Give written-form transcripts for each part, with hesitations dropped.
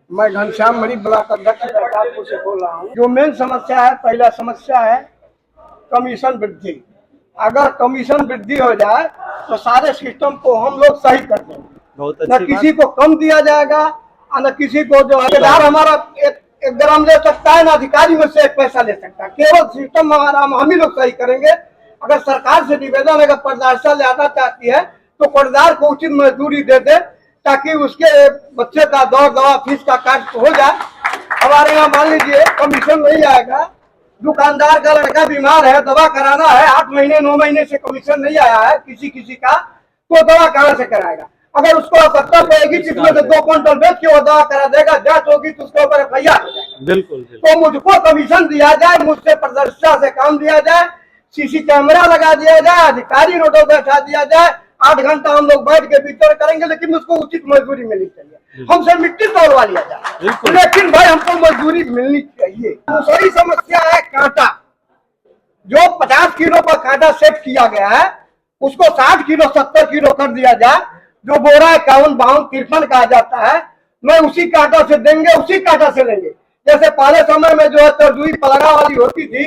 मैं घनश्याम मरी ब्लॉक अध्यक्ष प्रतापपुर से बोल रहा हूँ। जो मेन समस्या है, पहला समस्या है कमीशन वृद्धि। अगर कमीशन वृद्धि हो जाए तो सारे सिस्टम को हम लोग सही कर देंगे। न किसी को कम दिया जाएगा और न किसी को जो ठेकेदार हमारा एक ग्राम ले सकता है, न अधिकारी में से एक पैसा ले सकता है। केवल सिस्टम हमारा हम ही लोग सही करेंगे। अगर सरकार से निवेदन अगर पटदार लेना चाहती है तो पटदार को उचित मजदूरी दे दे, ताकि उसके बच्चे का दौड़ दवा फीस का काट हो जाए। हमारे यहाँ मान लीजिए कमीशन नहीं आएगा, दुकानदार का लड़का बीमार है, दवा कराना है, 8 महीने 9 महीने से कमीशन नहीं आया है किसी का, तो दवा कहाँ से कराएगा? अगर उसको आवश्यकता पड़ेगी जिसमें से 2 क्विंटल बेच के वो दवा करा देगा, जांच होगी तो उसके ऊपर FIR हो जाएगा। बिल्कुल। तो मुझको कमीशन दिया जाए, मुझसे प्रदर्शिता से काम दिया जाए, CC कैमरा लगा दिया जाए, अधिकारी रोडों बैठा दिया जाए, 8 घंटा हम लोग बैठ के वितरण करेंगे, लेकिन उसको उचित मजदूरी मिलनी चाहिए। हमसे मिट्टी तोड़वा लिया जाए, लेकिन भाई हमको मजदूरी मिलनी चाहिए। दूसरी समस्या है कांटा। जो 50 किलो का कांटा सेट किया गया है उसको 60 किलो 70 किलो कर दिया जाए। जो बोरा 51 52 53 कहा जाता है, मैं उसी कांटा से देंगे, उसी कांटा से लेंगे। जैसे पहले समय में जो है तरजुई पलगा वाली होती थी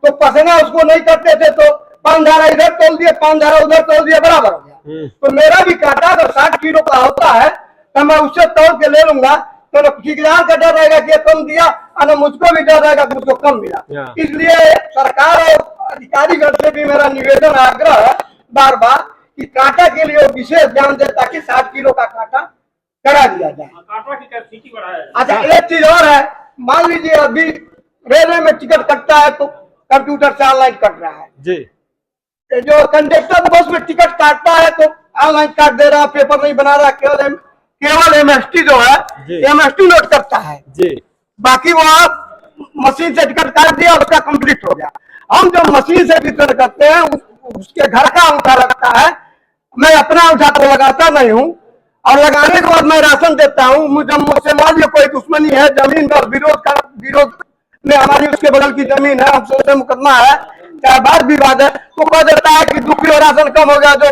तो पसना उसको नहीं करते थे, तो 5 धारा इधर तोल दिए, 5 धारा उधर तोल दिए, बराबर हो गया। तो मेरा भी कांटा अगर 60 किलो का होता है तो मैं उससे तोड़ के ले लूंगा, तो ठेकेदार का डर रहेगा कि कम दिया और मुझको भी डर रहेगा कि मुझको कम मिला। इसलिए सरकार और अधिकारीगण से भी मेरा निवेदन आग्रह है बार बार कि कांटा के लिए विशेष ध्यान दे, ताकि 60 किलो का कांटा करा दिया जाए। अच्छा, एक चीज और है, मान लीजिए अभी रेलवे में टिकट कटता है तो कंप्यूटर से ऑनलाइन कट रहा है जी। जो कंडक्टर बस में टिकट काटता है तो ऑनलाइन काट दे रहा, पेपर नहीं बना रहा, केवल MST जो है MST नोट करता है जी। बाकी वो मशीन से टिकट काट दिया, उसका कंप्लीट हो गया। हम जो मशीन से वितरण करते हैं उसके घर का अंगूठा लगता है, मैं अपना अंगूठा तो लगाता नहीं हूँ, और लगाने के बाद मैं राशन देता हूँ। मुझसे मान लीजिए कोई दुश्मनी है, जमीन का विरोध में हमारी उसके बगल की जमीन है, हमसे मुकदमा है, चाहे वाद विवाद है, तो कह देता है कि 2 किलो राशन कम हो गया, जो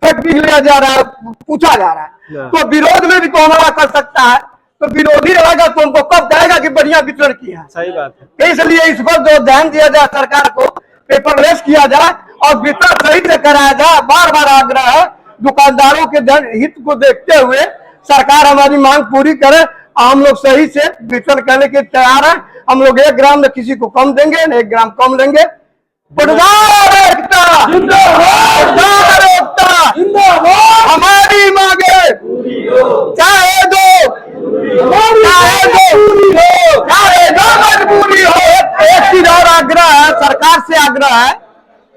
फेंक भी लिया जा रहा है, पूछा जा रहा है। तो विरोध में भी तो हमारा कर सकता है। तो विरोधी रहेगा तो हमको कब कहेगा कि बढ़िया वितरण किया है। सही बात है। इसलिए इस पर जो ध्यान दिया जाए, सरकार को पेपरलेस किया जाए और वितरण सही से कराया जाए। बार बार आग्रह है, दुकानदारों के हित को देखते हुए सरकार हमारी मांग पूरी करे। हम लोग सही से वितरण करने के तैयार है। हम लोग 1 ग्राम में किसी को कम देंगे, 1 ग्राम कम लेंगे। हमारी मांगे चाहे जो मजबूरी हो। एक चीज और आग्रह है, सरकार से आग्रह है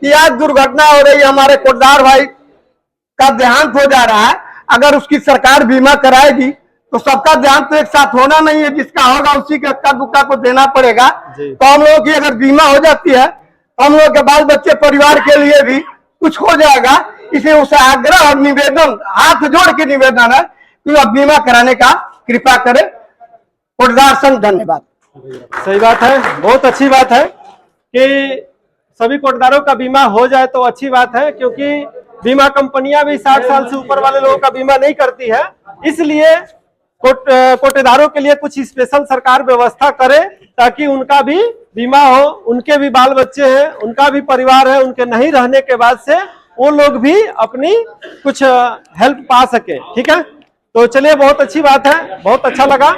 कि आज दुर्घटना हो रही है, हमारे कोटदार भाई का देहांत हो जा रहा है। अगर उसकी सरकार बीमा कराएगी तो सबका देहांत तो एक साथ होना नहीं है, जिसका होगा उसी के अक्का दुक्का को देना पड़ेगा। तो हम लोगों की अगर बीमा हो जाती है, हम लोग के बाल बच्चे परिवार के लिए भी कुछ हो जाएगा। इसलिए उसे आग्रह और निवेदन, हाथ जोड़ के निवेदन है कि आप बीमा कराने का कृपा करें। कोटदार संघ धन्यवाद। सही बात है, बहुत अच्छी बात है कि सभी कोटदारों का बीमा हो जाए तो अच्छी बात है, क्योंकि बीमा कंपनियां भी 60 साल से ऊपर वाले लोगों का बीमा नहीं करती है। इसलिए कोटेदारों के लिए कुछ स्पेशल सरकार व्यवस्था करे, ताकि उनका भी बीमा हो, उनके भी बाल बच्चे हैं, उनका भी परिवार है, उनके नहीं रहने के बाद से वो लोग भी अपनी कुछ हेल्प पा सके। ठीक है, तो चलिए, बहुत अच्छी बात है, बहुत अच्छा लगा।